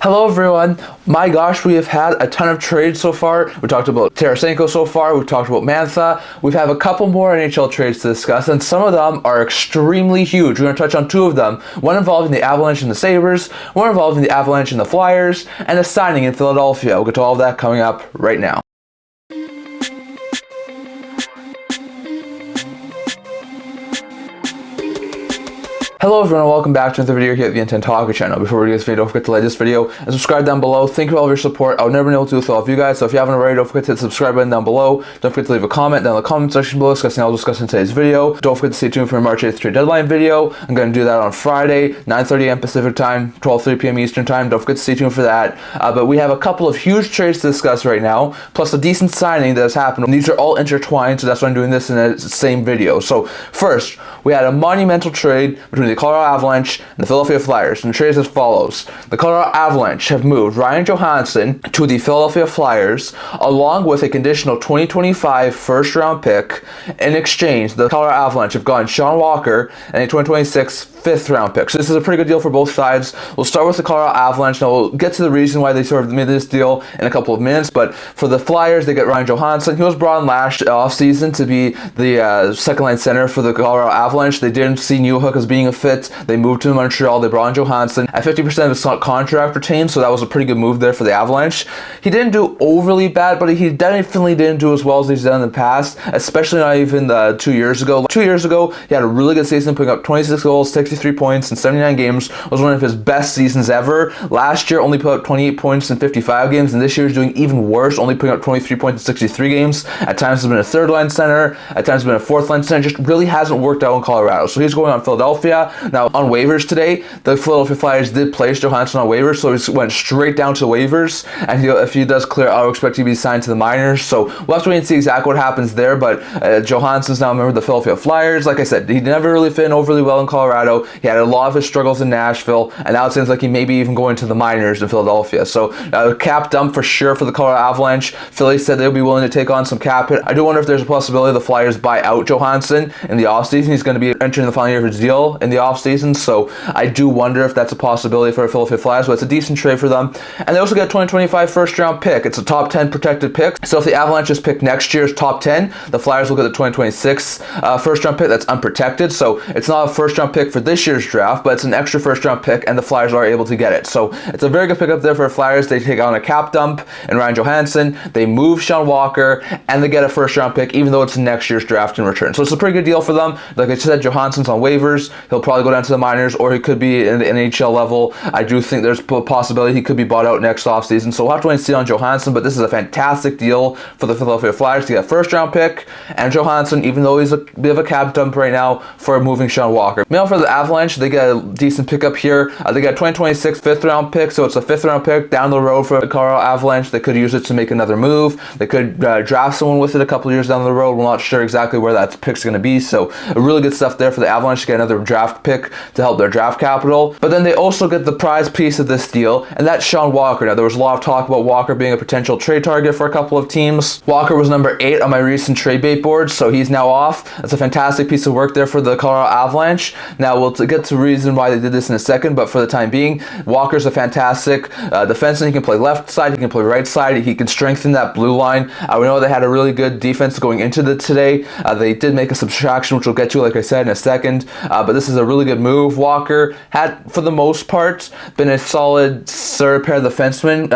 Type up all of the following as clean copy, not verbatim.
Hello everyone. My gosh, we have had a ton of trades so far. We talked about Tarasenko so far. We've talked about Mantha. We've had a couple more NHL trades to discuss, and some of them are extremely huge. We're going to touch on two of them. One involving the Avalanche and the Sabres, one involving the Avalanche and the Flyers, and a signing in Philadelphia. We'll get to all of that coming up right now. Hello everyone and welcome back to another video here at the Intent Hockey channel. Before we get this video, don't forget to like this video and subscribe down below. Thank you for all of your support. I would never been able to do this with all of you guys, so if you haven't already, don't forget to hit the subscribe button down below. Don't forget to leave a comment down in the comment section below discussing all discussed in today's video. Don't forget to stay tuned for a March 8th trade deadline video. I'm going to do that on Friday, 9:30 a.m. Pacific time, 12:30 p.m. Eastern time. Don't forget to stay tuned for that. But we have a couple of huge trades to discuss right now, plus a decent signing that has happened. And these are all intertwined, so that's why I'm doing this in the same video. So first, we had a monumental trade between the Colorado Avalanche and the Philadelphia Flyers, and the trade is as follows. The Colorado Avalanche have moved Ryan Johansen to the Philadelphia Flyers along with a conditional 2025 first round pick. In exchange, the Colorado Avalanche have gotten Sean Walker and a 2026 fifth round pick. So this is a pretty good deal for both sides. We'll start with the Colorado Avalanche. Now we'll get to the reason why they sort of made this deal in a couple of minutes, but for the Flyers, they get Ryan Johansen. He was brought in last offseason to be the second line center for the Colorado Avalanche. They didn't see Newhook as being a fit. They moved to Montreal. They brought in Johansen at 50% of his contract retained, so that was a pretty good move there for the Avalanche. He didn't do overly bad, but he definitely didn't do as well as he's done in the past, especially not even 2 years ago. 2 years ago, he had a really good season, putting up 26 goals, 63 points in 79 games. It was one of his best seasons ever. Last year, only put up 28 points in 55 games, and this year he's doing even worse, only putting up 23 points in 63 games. At times, has been a third line center. At times, has been a fourth line center. Just really hasn't worked out in Colorado. So he's going on Philadelphia. Now, on waivers today, the Philadelphia Flyers did place Johansen on waivers, so he went straight down to waivers. And if he does clear, I would expect him to be signed to the minors. So we'll have to wait and see exactly what happens there. But Johansen's now a member of the Philadelphia Flyers. Like I said, he never really fit in overly well in Colorado. He had a lot of his struggles in Nashville, and now it seems like he may be even going to the minors in Philadelphia. So cap dump for sure for the Colorado Avalanche. Philly said they'll be willing to take on some cap hit. I do wonder if there's a possibility the Flyers buy out Johansen in the offseason. He's going to be entering the final year of his deal in the offseason, so I do wonder if that's a possibility for the Philadelphia Flyers, but it's a decent trade for them. And they also get a 2025 first round pick. It's a top 10 protected pick. So if the Avalanche just pick next year's top 10, the Flyers will get the 2026 first round pick that's unprotected. So it's not a first round pick for this year's draft, but it's an extra first round pick, and the Flyers are able to get it. So it's a very good pickup there for the Flyers. They take on a cap dump and Ryan Johansen. They move Sean Walker, and they get a first round pick, even though it's next year's draft in return. So it's a pretty good deal for them. Like I said, Johansen's on waivers. He'll probably go down to the minors, or he could be in the NHL level. I do think there's a possibility he could be bought out next offseason. So we'll have to wait and see on Johansen, but this is a fantastic deal for the Philadelphia Flyers to get a first round pick and Johansen, even though he's a bit of a cap dump right now, for moving Sean Walker. Meanwhile, for the Avalanche, they get a decent pickup here. They got a 2026 fifth round pick, so it's a fifth round pick down the road for the Colorado Avalanche. They could use it to make another move. They could draft someone with it a couple years down the road. We're not sure exactly where that pick's going to be, so really good stuff there for the Avalanche to get another draft pick to help their draft capital. But then they also get the prize piece of this deal, and that's Sean Walker. Now, there was a lot of talk about Walker being a potential trade target for a couple of teams. Walker was number 8 on my recent trade bait board, so he's now off. That's a fantastic piece of work there for the Colorado Avalanche. Now, we'll get to the reason why they did this in a second, but for the time being, Walker's a fantastic defenseman. He can play left side, he can play right side, he can strengthen that blue line. We know they had a really good defense going into today. They did make a subtraction, which we'll get to, like I said, in a second, but this is a really good move. Walker had, for the most part, been a solid third pair defenseman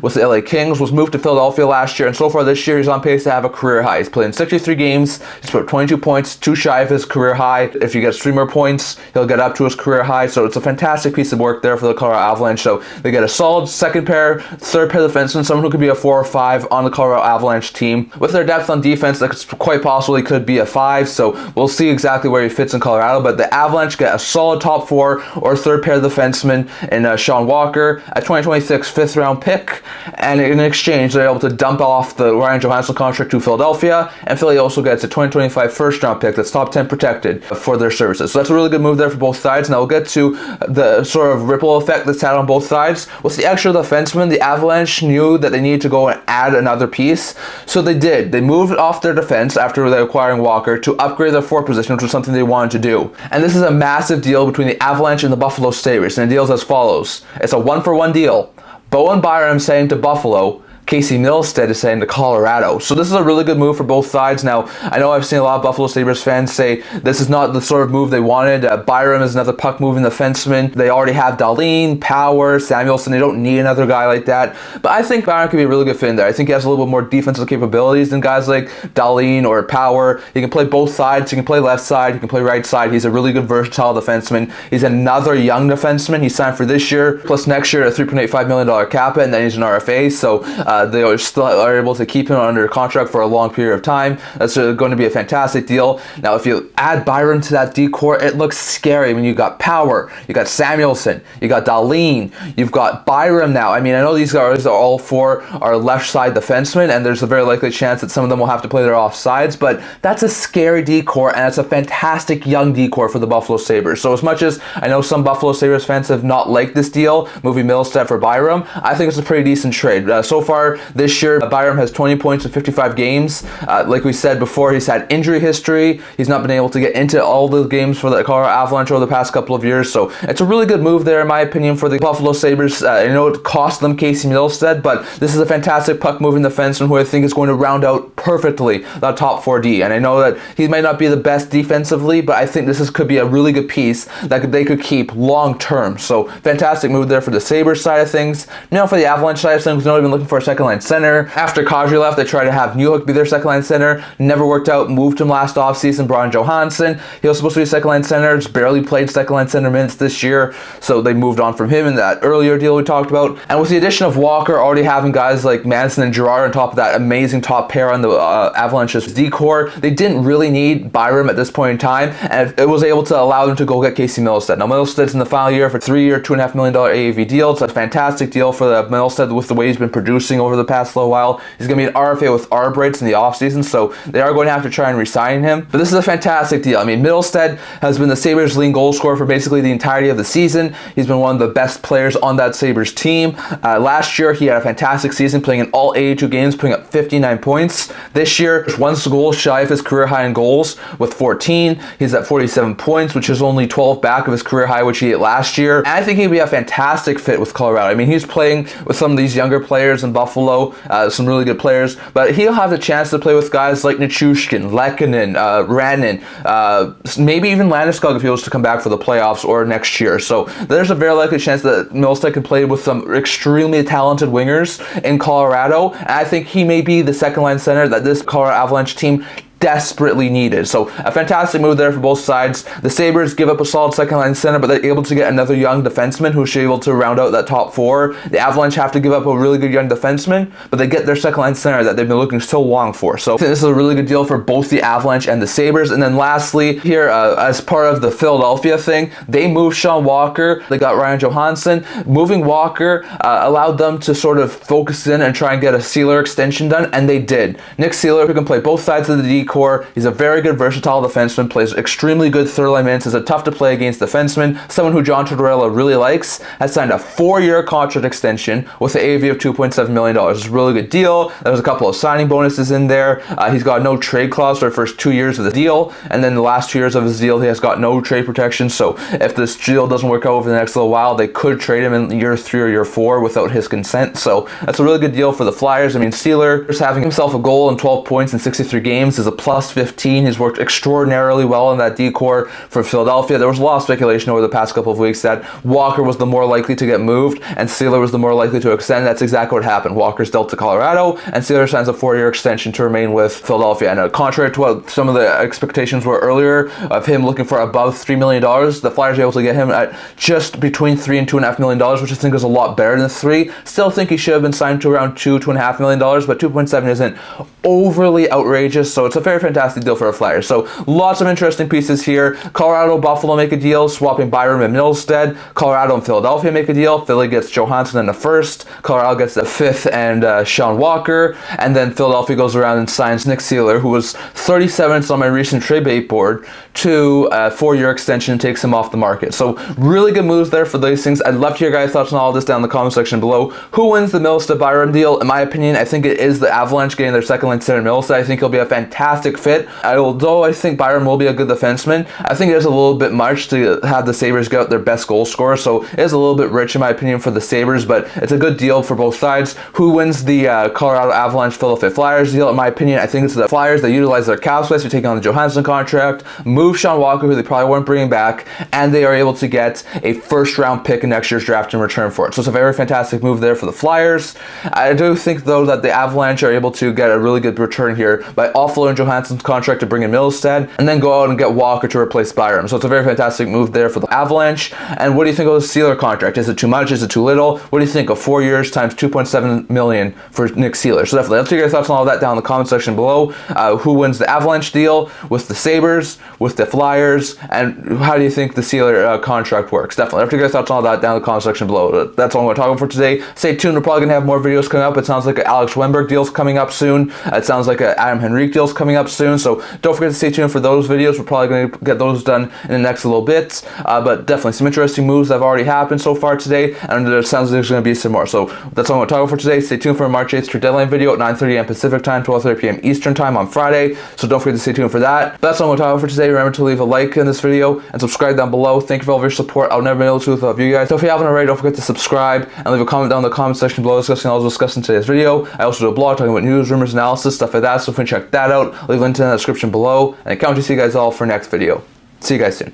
with the LA Kings, was moved to Philadelphia last year, and so far this year he's on pace to have a career high. He's played in 63 games, he's put up 22 points, too shy of his career high. If he gets 3 more points, he'll get up to his career high, so it's a fantastic piece of work there for the Colorado Avalanche. So they get a solid second pair, third pair defenseman, someone who could be a 4 or 5 on the Colorado Avalanche team. With their depth on defense, that's quite possibly could be a 5, so we'll see exactly where he fits in Colorado, but the Avalanche get a solid top 4 or third pair defenseman in Sean Walker, a 2026 fifth round pick, and in exchange they're able to dump off the Ryan Johansen contract to Philadelphia, and Philly also gets a 2025 first round pick that's top 10 protected for their services. So that's a really good move there for both sides. Now we'll get to the sort of ripple effect that's had on both sides. With the extra defenseman, the Avalanche knew that they needed to go and add another piece, so they did. They moved off their defense after they acquiring Walker to upgrade their forward position, which was something they wanted to do. And this is a massive deal between the Avalanche and the Buffalo Sabres, and the deal is as follows. It's a 1-for-1 deal. Bowen Byram saying to Buffalo, Casey Mittlestadt is saying to Colorado. So this is a really good move for both sides. Now, I know I've seen a lot of Buffalo Sabres fans say this is not the sort of move they wanted. Byram is another puck-moving defenseman. They already have Dahlin, Power, Samuelsson. They don't need another guy like that. But I think Byram could be a really good fit in there. I think he has a little bit more defensive capabilities than guys like Dahlin or Power. He can play both sides. He can play left side. He can play right side. He's a really good versatile defenseman. He's another young defenseman. He signed for this year, plus next year a $3.85 million cap, and then he's an RFA. So they are still able to keep him under contract for a long period of time. That's going to be a fantastic deal. Now, if you add Byram to that decor, it looks scary. I mean, you got Power, you got Samuelsson, you got Dahlin, you've got Byram now. I mean, I know these guys are all four are left side defensemen, and there's a very likely chance that some of them will have to play their offsides, but that's a scary decor, and it's a fantastic young decor for the Buffalo Sabres. So as much as I know some Buffalo Sabres fans have not liked this deal, moving Mittlestadt for Byram, I think it's a pretty decent trade. So far this year, Byram has 20 points in 55 games. Like we said before, he's had injury history. He's not been able to get into all the games for the Colorado Avalanche over the past couple of years. So it's a really good move there, in my opinion, for the Buffalo Sabres. I know it cost them Casey Mittlestadt, but this is a fantastic puck-moving defenseman who I think is going to round out perfectly the top 4D. And I know that he might not be the best defensively, but I think could be a really good piece that they could keep long-term. So fantastic move there for the Sabres side of things. Now for the Avalanche side of things, they've been looking for a second-line center. After Kadri left, they tried to have Newhook be their second-line center. Never worked out. Moved him last offseason. Brought in Johansen. He was supposed to be second-line center. Just barely played second-line center minutes this year, so they moved on from him in that earlier deal we talked about. And with the addition of Walker, already having guys like Manson and Girard on top of that amazing top pair on the Avalanche's decor, they didn't really need Byram at this point in time, and it was able to allow them to go get Casey Mittlestadt. Now, Mittelstadt's in the final year for a 3-year, $2.5 million AAV deal. It's a fantastic deal for the Mittelstadt with the way he's been producing over the past little while. He's going to be an RFA with ARB rates in the offseason, so they are going to have to try and re-sign him. But this is a fantastic deal. I mean, Mittelstadt has been the Sabres' leading goal scorer for basically the entirety of the season. He's been one of the best players on that Sabres team. Last year, he had a fantastic season, playing in all 82 games, putting up 59 points. This year, just one goal shy of his career high in goals with 14. He's at 47 points, which is only 12 back of his career high, which he hit last year. And I think he'd be a fantastic fit with Colorado. I mean, he's playing with some of these younger players in Buffalo, some really good players, but he'll have the chance to play with guys like Nichushkin, Lehkonen, Rannon, maybe even Landeskog if he was to come back for the playoffs or next year. So there's a very likely chance that Mittelstadt can play with some extremely talented wingers in Colorado, and I think he may be the second line center that this Colorado Avalanche team desperately needed. So a fantastic move there for both sides. The Sabres give up a solid second line center, but they're able to get another young defenseman who should be able to round out that top four. The Avalanche have to give up a really good young defenseman, but they get their second line center that they've been looking so long for. So I think this is a really good deal for both the Avalanche and the Sabres. And then lastly, here as part of the Philadelphia thing, they moved Sean Walker. They got Ryan Johansen. Moving Walker allowed them to sort of focus in and try and get a Seeler extension done, and they did. Nick Seeler, who can play both sides of the decor. He's a very good versatile defenseman, plays extremely good third line minutes, is a tough to play against defenseman, someone who John Tortorella really likes, has signed a 4-year contract extension with an AAV of $2.7 million. It's a really good deal. There's a couple of signing bonuses in there. He's got no trade clause for the first 2 years of the deal, and then the last 2 years of his deal, he has got no trade protection. So if this deal doesn't work out over the next little while, they could trade him in year 3 or year 4 without his consent. So that's a really good deal for the Flyers. I mean, Seeler just having himself a goal and 12 points in 63 games is a plus 15. He's worked extraordinarily well in that decor for Philadelphia. There was a lot of speculation over the past couple of weeks that Walker was the more likely to get moved and Seeler was the more likely to extend. That's exactly what happened. Walker's dealt to Colorado and Seeler signs a 4-year extension to remain with Philadelphia. And contrary to what some of the expectations were earlier of him looking for above $3 million, the Flyers were able to get him at just between $3 and $2.5 million, which I think is a lot better than 3. Still think he should have been signed to around $2.5 million, but 2.7 isn't overly outrageous. So it's a very fantastic deal for a Flyers. So lots of interesting pieces here. Colorado, Buffalo make a deal, swapping Byram and Mittelstadt. Colorado and Philadelphia make a deal. Philly gets Johansen in the first. Colorado gets the 5th and Sean Walker. And then Philadelphia goes around and signs Nick Seeler, who was 37th on my recent trade bait board, to a 4-year extension and takes him off the market. So really good moves there for these things. I'd love to hear your guys' thoughts on all of this down in the comment section below. Who wins the Mittelstadt Byram deal? In my opinion, I think it is the Avalanche getting their second line center Mittelstadt. I think he'll be a fantastic fantastic fit. Although I think Byram will be a good defenseman, I think it is a little bit much to have the Sabres get their best goal scorer, so it is a little bit rich in my opinion for the Sabres, but it's a good deal for both sides. Who wins the Colorado Avalanche Philadelphia Flyers deal? In my opinion, I think it's the Flyers. They utilize their cap space to take on the Johansen contract, move Sean Walker, who they probably weren't bringing back, and they are able to get a first-round pick in next year's draft in return for it. So it's a very fantastic move there for the Flyers. I do think, though, that the Avalanche are able to get a really good return here by offloading Johansen's contract to bring in Mittlestadt, and then go out and get Walker to replace Byram. So it's a very fantastic move there for the Avalanche. And what do you think of the Seeler contract? Is it too much? Is it too little? What do you think of 4 years times $2.7 million for Nick Seeler? So definitely, let's hear your thoughts on all that down in the comment section below. Who wins the Avalanche deal with the Sabres, with the Flyers, and how do you think the Seeler contract works? Definitely, after you guys thoughts on all that down in the comment section below. That's all I'm going to talk about for today. Stay tuned. We're probably going to have more videos coming up. It sounds like an Alex Wennberg deal's coming up soon. It sounds like an Adam Henrique deal's coming up soon. So don't forget to stay tuned for those videos. We're probably going to get those done in the next little bit. But definitely some interesting moves that have already happened so far today, and it sounds like there's going to be some more. So that's all I'm going to talk about for today. Stay tuned for a March 8th trade deadline video at 9:30 a.m. Pacific time, 12:30 p.m. Eastern time on Friday. So don't forget to stay tuned for that. But that's all I'm going to talk about for today. Remember to leave a like in this video and subscribe down below. Thank you for all of your support. I'll never be able to without you guys. So if you haven't already, don't forget to subscribe and leave a comment down in the comment section below discussing all I was discussing in today's video. I also do a blog talking about news, rumors, analysis, stuff like that. So if you can check that out, leave a link in the description below. And I can't wait to see you guys all for next video. See you guys soon.